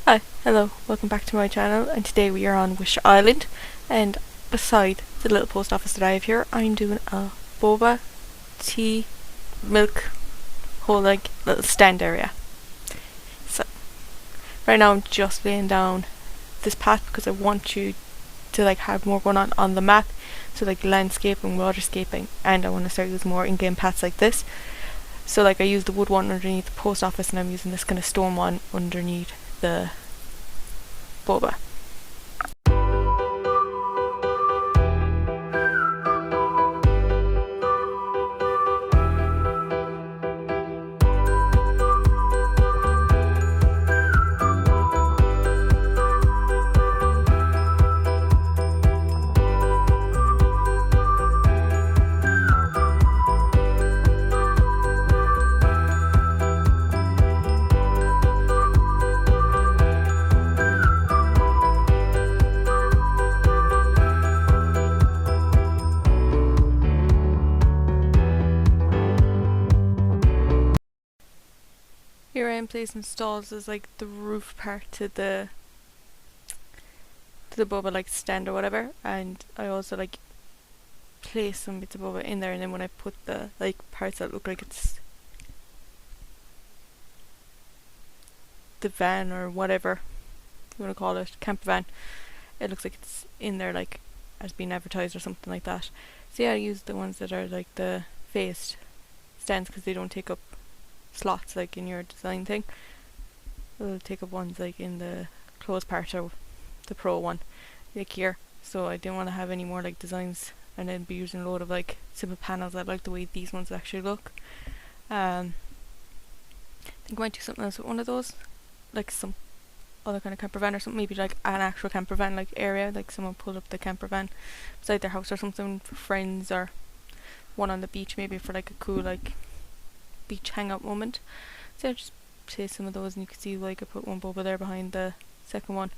Hi, hello, welcome back to my channel, and today we are on Wish Island, and beside the little post office that I have here, I'm doing a boba tea milk whole like little stand area. So right now I'm just laying down this path because I want you to like have more going on the map, so like landscaping, waterscaping, and I want to start using more in-game paths like this. So like I used the wood one underneath the post office, and I'm using this kind of stone one underneath the boba. Here I am placing stalls as like the roof part to the boba like stand or whatever, and I also like place some bits of boba in there, and then when I put the like parts that look like it's the van or whatever you want to call it, camper van, it looks like it's in there like as being advertised or something like that. So yeah, I use the ones that are like the faced stands because they don't take up slots like in your design thing. It'll take up ones like in the closed part or the pro one like here, so I didn't want to have any more like designs and then be using a load of like simple panels. I like the way these ones actually look. I think I might do something else with one of those, like some other kind of camper van or something, maybe like an actual camper van like area, like someone pulled up the camper van beside their house or something for friends, or one on the beach maybe for like a cool like beach hangout moment. So I just place some of those, and you can see like I put one boba there behind the second one.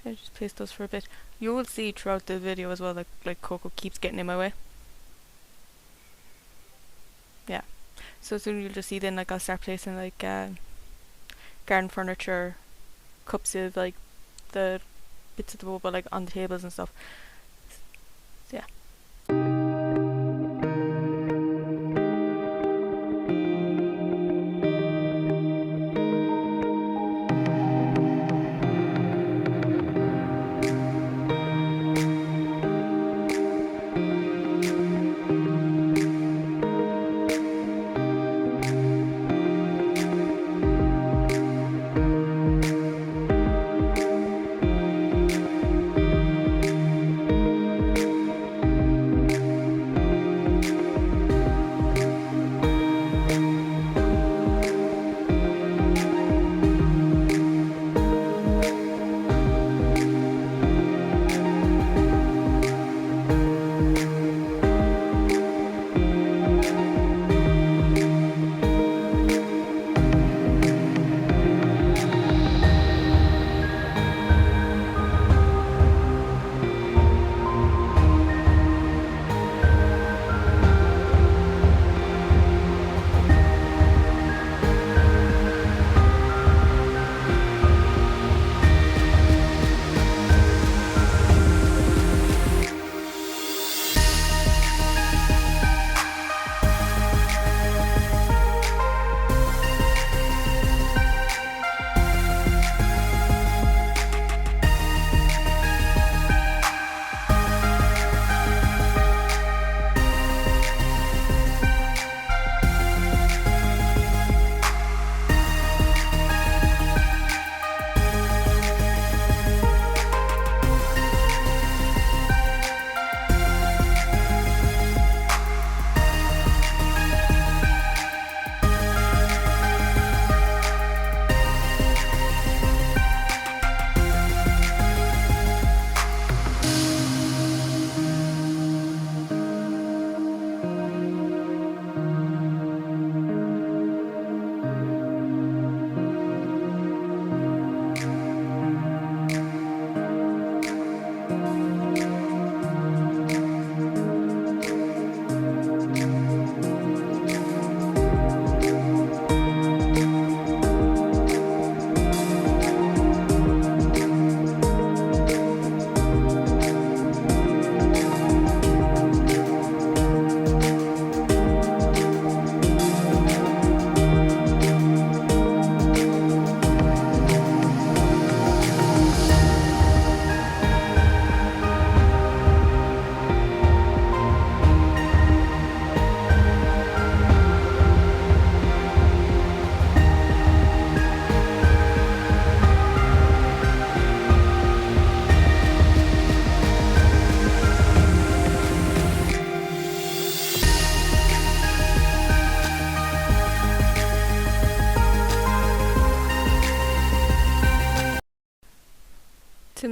So I just place those for a bit. You will see throughout the video as well like Coco keeps getting in my way. Yeah. So soon you'll just see then like I'll start placing like garden furniture, cups of like the bits of the boba like on the tables and stuff. So yeah.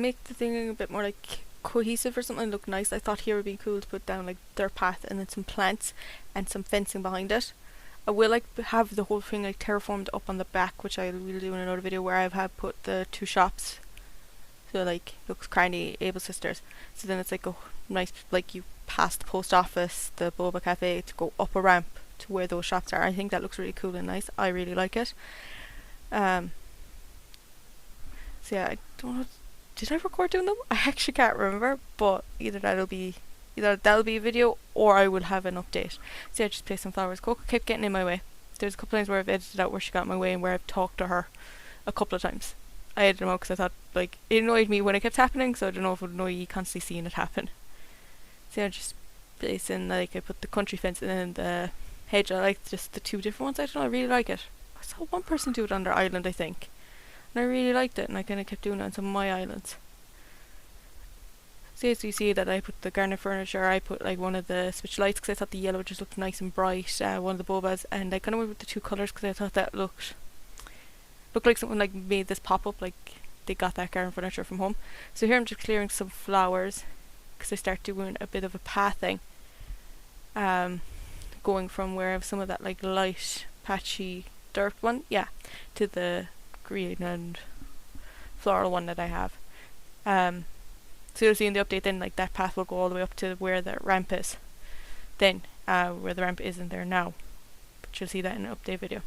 make the thing a bit more like cohesive or something, look nice, I thought here would be cool to put down like dirt path and then some plants and some fencing behind it. I will like have the whole thing like terraformed up on the back, which I will do in another video, where I've had put the 2 shops, so like looks Cranny, Able Sisters. So then it's like a nice, like you pass the post office, the Boba Cafe, to go up a ramp to where those shops are. I think that looks really cool and nice. I really like it. So yeah, I don't know, did I record doing them? I actually can't remember, but either that'll be a video or I will have an update. So yeah, just place some flowers. Coco kept getting in my way. There's a couple times where I've edited out where she got in my way and where I've talked to her a couple of times. I edited them out because I thought like it annoyed me when it kept happening, so I don't know if it would annoy you constantly seeing it happen. So yeah, just placing, like I put the country fence and then the hedge. I like just the 2 different ones. I don't know, I really like it. I saw one person do it on their island, I think, and I really liked it, and I kind of kept doing it on some of my islands. So as you see that I put the garnet furniture, I put like one of the switch lights because I thought the yellow just looked nice and bright, one of the bobas, and I kind of went with the 2 colours because I thought that looked like someone like made this pop up, like they got that garden furniture from home. So here I'm just clearing some flowers because I start doing a bit of a pathing, going from where I have some of that like light patchy dirt one, yeah, to the green and floral one that I have. So you'll see in the update then like that path will go all the way up to where the ramp is. Then where the ramp isn't there now, but you'll see that in an update video.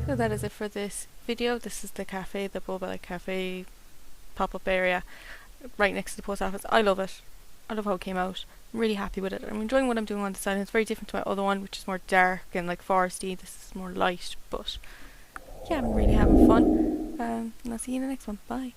So that is it for this video. This is the cafe, the Boba Cafe pop-up area right next to the post office. I love it. I love how it came out. I'm really happy with it. I'm enjoying what I'm doing on the side. It's very different to my other one, which is more dark and like foresty. This is more light, but yeah, I'm really having fun. And I'll see you in the next one. Bye.